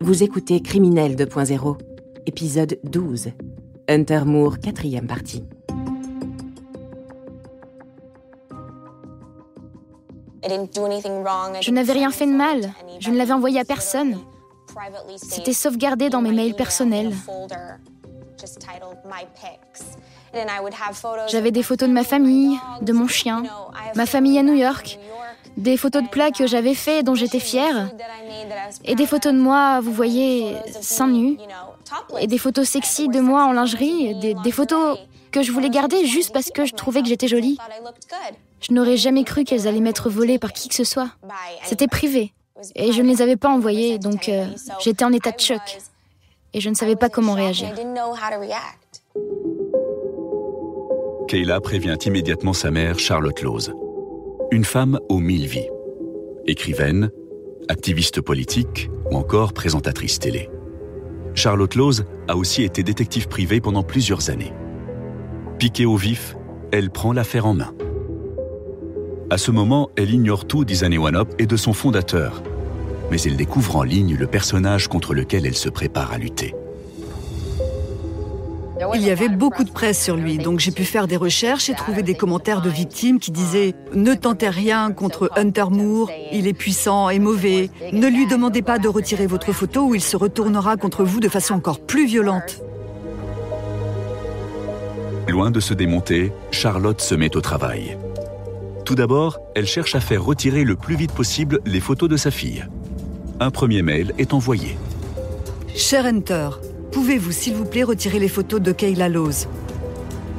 Vous écoutez Criminel 2.0, épisode 12. Hunter Moore, 4e partie. Je n'avais rien fait de mal. Je ne l'avais envoyé à personne. C'était sauvegardé dans mes mails personnels. J'avais des photos de ma famille, de mon chien, ma famille à New York, des photos de plats que j'avais faits et dont j'étais fière, et des photos de moi, vous voyez, seins nus, et des photos sexy de moi en lingerie, des photos que je voulais garder juste parce que je trouvais que j'étais jolie. Je n'aurais jamais cru qu'elles allaient m'être volées par qui que ce soit. C'était privé, et je ne les avais pas envoyées, donc j'étais en état de choc, et je ne savais pas comment réagir. Kayla prévient immédiatement sa mère, Charlotte Lowes. Une femme aux 1000 vies. Écrivaine, activiste politique ou encore présentatrice télé. Charlotte Lowes a aussi été détective privée pendant plusieurs années. Piquée au vif, elle prend l'affaire en main. À ce moment, elle ignore tout d'Izane One-Up et de son fondateur. Mais elle découvre en ligne le personnage contre lequel elle se prépare à lutter. Il y avait beaucoup de presse sur lui, donc j'ai pu faire des recherches et trouver des commentaires de victimes qui disaient « Ne tentez rien contre Hunter Moore, il est puissant et mauvais. Ne lui demandez pas de retirer votre photo ou il se retournera contre vous de façon encore plus violente. » Loin de se démonter, Charlotte se met au travail. Tout d'abord, elle cherche à faire retirer le plus vite possible les photos de sa fille. Un premier mail est envoyé. « Cher Hunter, pouvez-vous s'il vous plaît retirer les photos de Kayla Lowes ?»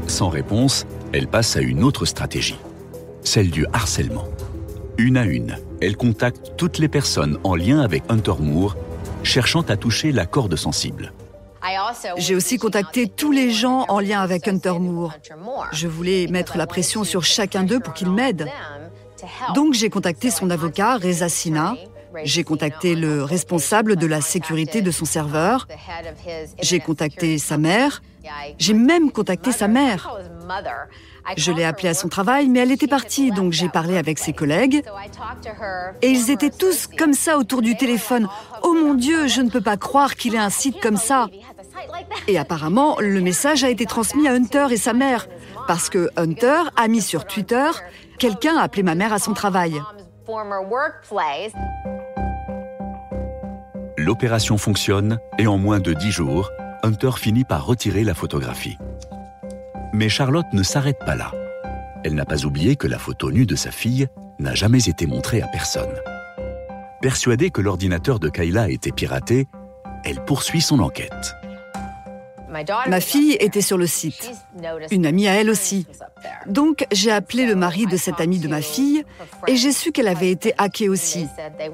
Sans réponse, elle passe à une autre stratégie, celle du harcèlement. Une à une, elle contacte toutes les personnes en lien avec Hunter Moore, cherchant à toucher la corde sensible. J'ai aussi contacté tous les gens en lien avec Hunter Moore. Je voulais mettre la pression sur chacun d'eux pour qu'ils m'aident. Donc j'ai contacté son avocat, Reza Sina. J'ai contacté le responsable de la sécurité de son serveur. J'ai contacté sa mère. J'ai même contacté sa mère. Je l'ai appelée à son travail, mais elle était partie, donc j'ai parlé avec ses collègues. Et ils étaient tous comme ça autour du téléphone. « Oh mon Dieu, je ne peux pas croire qu'il ait un site comme ça !» Et apparemment, le message a été transmis à Hunter et sa mère, parce que Hunter a mis sur Twitter « Quelqu'un a appelé ma mère à son travail ». L'opération fonctionne et en moins de 10 jours, Hunter finit par retirer la photographie. Mais Charlotte ne s'arrête pas là. Elle n'a pas oublié que la photo nue de sa fille n'a jamais été montrée à personne. Persuadée que l'ordinateur de Kayla a été piraté, elle poursuit son enquête. Ma fille était sur le site. Une amie à elle aussi. Donc, j'ai appelé le mari de cette amie de ma fille et j'ai su qu'elle avait été hackée aussi.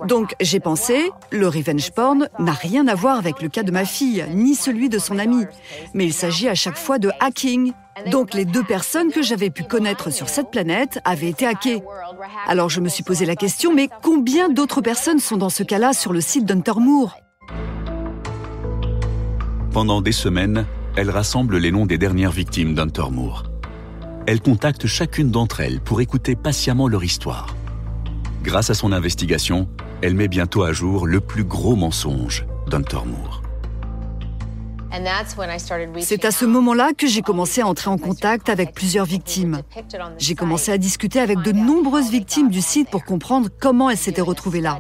Donc, j'ai pensé, le revenge porn n'a rien à voir avec le cas de ma fille, ni celui de son amie. Mais il s'agit à chaque fois de hacking. Donc, les deux personnes que j'avais pu connaître sur cette planète avaient été hackées. Alors, je me suis posé la question, mais combien d'autres personnes sont dans ce cas-là sur le site d'Hunter Moore ? Pendant des semaines, elle rassemble les noms des dernières victimes d'Hunter Moore. Elle contacte chacune d'entre elles pour écouter patiemment leur histoire. Grâce à son investigation, elle met bientôt à jour le plus gros mensonge d'Hunter Moore. C'est à ce moment-là que j'ai commencé à entrer en contact avec plusieurs victimes. J'ai commencé à discuter avec de nombreuses victimes du site pour comprendre comment elles s'étaient retrouvées là.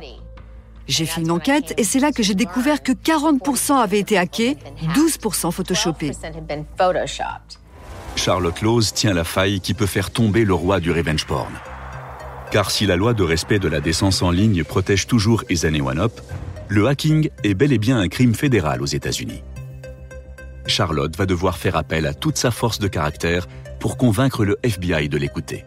J'ai fait une enquête et c'est là que j'ai découvert que 40% avaient été hackés, 12% photoshopés. Charlotte Lowes tient la faille qui peut faire tomber le roi du revenge porn. Car si la loi de respect de la décence en ligne protège toujours Izane One-Up, le hacking est bel et bien un crime fédéral aux États-Unis. Charlotte va devoir faire appel à toute sa force de caractère pour convaincre le FBI de l'écouter.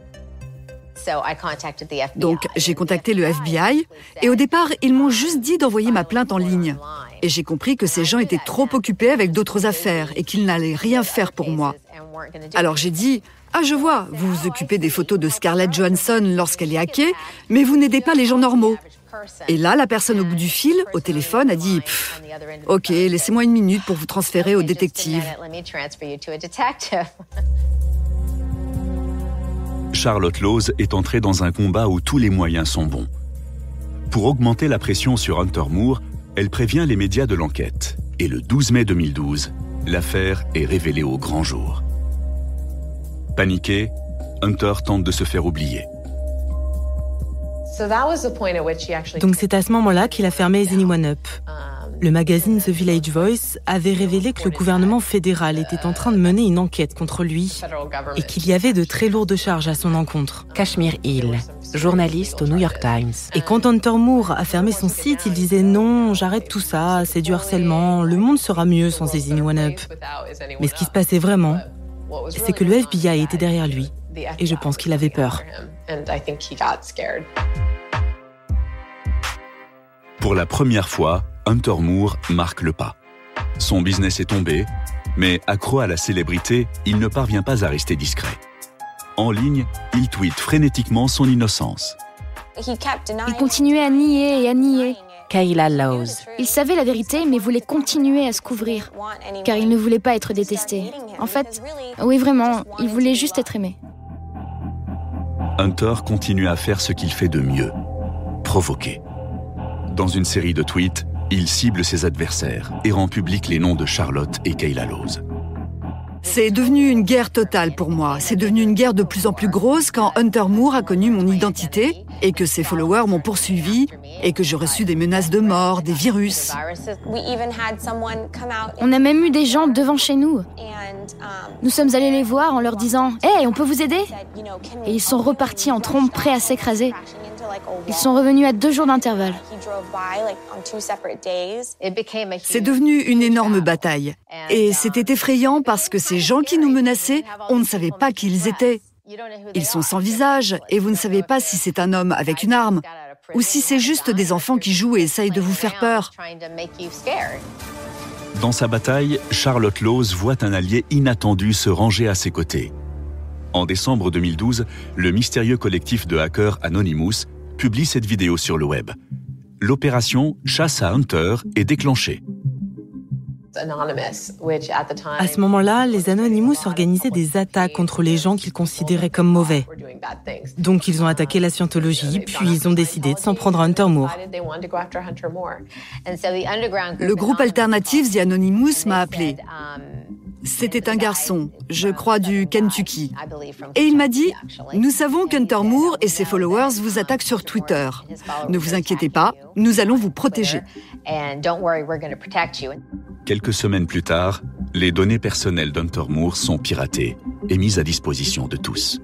Donc, j'ai contacté le FBI et au départ, ils m'ont juste dit d'envoyer ma plainte en ligne. Et j'ai compris que ces gens étaient trop occupés avec d'autres affaires et qu'ils n'allaient rien faire pour moi. Alors j'ai dit « Ah, je vois, vous vous occupez des photos de Scarlett Johansson lorsqu'elle est hackée, mais vous n'aidez pas les gens normaux. » Et là, la personne au bout du fil, au téléphone, a dit « Ok, laissez-moi une minute pour vous transférer au détective. » Charlotte Lowes est entrée dans un combat où tous les moyens sont bons. Pour augmenter la pression sur Hunter Moore, Elle prévient les médias de l'enquête. Et le 12 mai 2012, l'affaire est révélée au grand jour. Paniqué, Hunter tente de se faire oublier. Donc c'est à ce moment-là qu'il a fermé Is Anyone Up. Le magazine The Village Voice avait révélé que le gouvernement fédéral était en train de mener une enquête contre lui et qu'il y avait de très lourdes charges à son encontre. Kashmir Hill, journaliste au New York Times. Et quand Hunter Moore a fermé son site, il disait non, j'arrête tout ça, c'est du harcèlement, le monde sera mieux sans Is Anyone Up. Mais ce qui se passait vraiment, c'est que le FBI était derrière lui et je pense qu'il avait peur. Pour la première fois, Hunter Moore marque le pas. Son business est tombé, mais accro à la célébrité, il ne parvient pas à rester discret. En ligne, il tweete frénétiquement son innocence. Il continuait à nier et à nier. Kayla Lawes. Il savait la vérité, mais voulait continuer à se couvrir, car il ne voulait pas être détesté. En fait, oui vraiment, il voulait juste être aimé. Hunter continue à faire ce qu'il fait de mieux, provoquer. Dans une série de tweets, il cible ses adversaires et rend public les noms de Charlotte et Kayla Lawes. C'est devenu une guerre totale pour moi. C'est devenu une guerre de plus en plus grosse quand Hunter Moore a connu mon identité et que ses followers m'ont poursuivi et que j'ai reçu des menaces de mort, des virus. On a même eu des gens devant chez nous. Nous sommes allés les voir en leur disant « Hey, on peut vous aider ?» Et ils sont repartis en trombe prêts à s'écraser. Ils sont revenus à 2 jours d'intervalle. C'est devenu une énorme bataille. Et c'était effrayant parce que ces gens qui nous menaçaient, on ne savait pas qui ils étaient. Ils sont sans visage et vous ne savez pas si c'est un homme avec une arme ou si c'est juste des enfants qui jouent et essayent de vous faire peur. Dans sa bataille, Charlotte Lawes voit un allié inattendu se ranger à ses côtés. En décembre 2012, le mystérieux collectif de hackers Anonymous publie cette vidéo sur le web. L'opération Chasse à Hunter est déclenchée. À ce moment-là, les Anonymous organisaient des attaques contre les gens qu'ils considéraient comme mauvais. Donc ils ont attaqué la scientologie, puis ils ont décidé de s'en prendre à Hunter Moore. Le groupe alternatif The Anonymous m'a appelé. C'était un garçon, je crois du Kentucky. Et il m'a dit « Nous savons qu'Hunter Moore et ses followers vous attaquent sur Twitter. Ne vous inquiétez pas, nous allons vous protéger. » Quelques semaines plus tard, les données personnelles d'Hunter Moore sont piratées et mises à disposition de tous.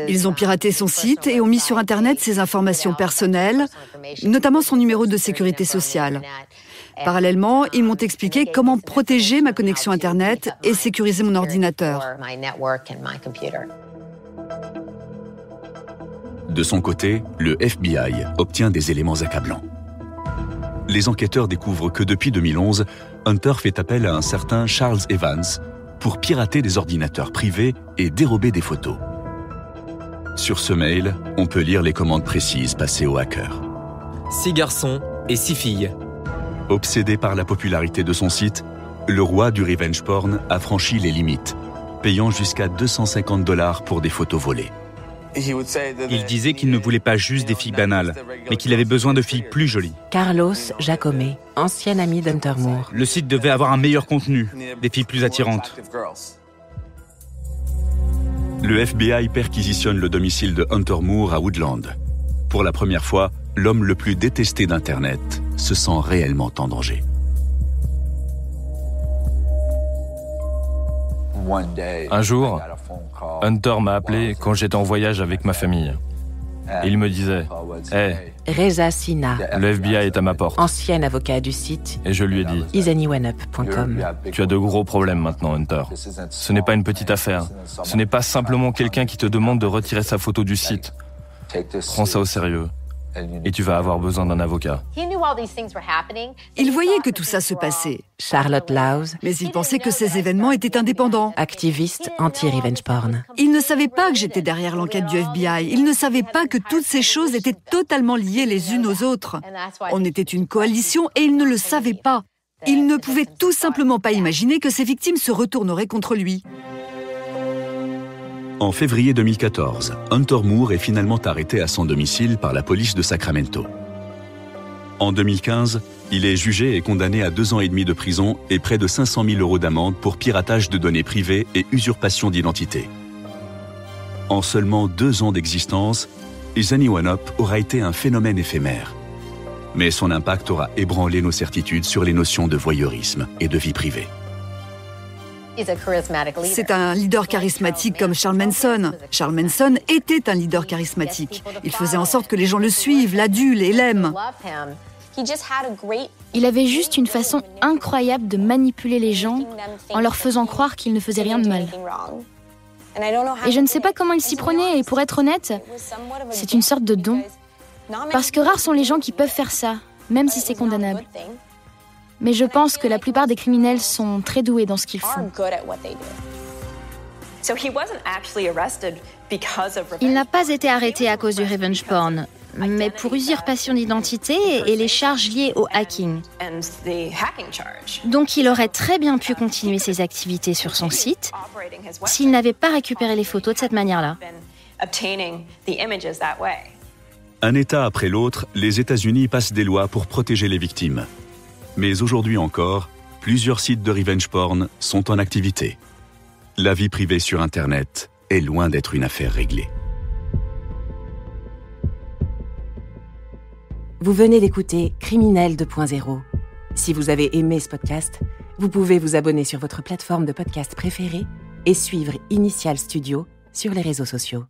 Ils ont piraté son site et ont mis sur Internet ses informations personnelles, notamment son numéro de sécurité sociale. Parallèlement, ils m'ont expliqué comment protéger ma connexion Internet et sécuriser mon ordinateur. De son côté, le FBI obtient des éléments accablants. Les enquêteurs découvrent que depuis 2011, Hunter fait appel à un certain Charles Evans pour pirater des ordinateurs privés et dérober des photos. Sur ce mail, on peut lire les commandes précises passées aux hackers. 6 garçons et 6 filles. Obsédé par la popularité de son site, le roi du revenge porn a franchi les limites, payant jusqu'à $250 pour des photos volées. Il disait qu'il ne voulait pas juste des filles banales, mais qu'il avait besoin de filles plus jolies. Carlos Jacome, ancien ami d'Hunter Moore. Le site devait avoir un meilleur contenu, des filles plus attirantes. Le FBI perquisitionne le domicile de Hunter Moore à Woodland. Pour la première fois, l'homme le plus détesté d'Internet se sent réellement en danger. Un jour, Hunter m'a appelé quand j'étais en voyage avec ma famille. Et il me disait « Hey, Reza Sina, le FBI est à ma porte. » ancien avocat du site Et je lui ai dit isanyoneup.com. « Tu as de gros problèmes maintenant, Hunter. Ce n'est pas une petite affaire. Ce n'est pas simplement quelqu'un qui te demande de retirer sa photo du site. Prends ça au sérieux. Et tu vas avoir besoin d'un avocat. » Il voyait que tout ça se passait, Charlotte Lawes, mais il pensait que ces événements étaient indépendants. activiste anti-revenge porn. Il ne savait pas que j'étais derrière l'enquête du FBI. Il ne savait pas que toutes ces choses étaient totalement liées les unes aux autres. On était une coalition et il ne le savait pas. Il ne pouvait tout simplement pas imaginer que ses victimes se retourneraient contre lui. En février 2014, Hunter Moore est finalement arrêté à son domicile par la police de Sacramento. En 2015, Il est jugé et condamné à 2 ans et demi de prison et près de 500 000 € d'amende pour piratage de données privées et usurpation d'identité. En seulement 2 ans d'existence, EasyOneUp aura été un phénomène éphémère. Mais son impact aura ébranlé nos certitudes sur les notions de voyeurisme et de vie privée. C'est un leader charismatique comme Charles Manson. Charles Manson était un leader charismatique. Il faisait en sorte que les gens le suivent, l'adulent et l'aiment. Il avait juste une façon incroyable de manipuler les gens en leur faisant croire qu'ils ne faisaient rien de mal. Et je ne sais pas comment il s'y prenait, et pour être honnête, c'est une sorte de don. Parce que rares sont les gens qui peuvent faire ça, même si c'est condamnable. Mais je pense que la plupart des criminels sont très doués dans ce qu'ils font. Il n'a pas été arrêté à cause du revenge porn, mais pour usurpation d'identité et les charges liées au hacking. Donc il aurait très bien pu continuer ses activités sur son site s'il n'avait pas récupéré les photos de cette manière-là. Un État après l'autre, les États-Unis passent des lois pour protéger les victimes. Mais aujourd'hui encore, plusieurs sites de revenge porn sont en activité. La vie privée sur Internet est loin d'être une affaire réglée. Vous venez d'écouter Criminel 2.0. Si vous avez aimé ce podcast, vous pouvez vous abonner sur votre plateforme de podcast préférée et suivre Initial Studio sur les réseaux sociaux.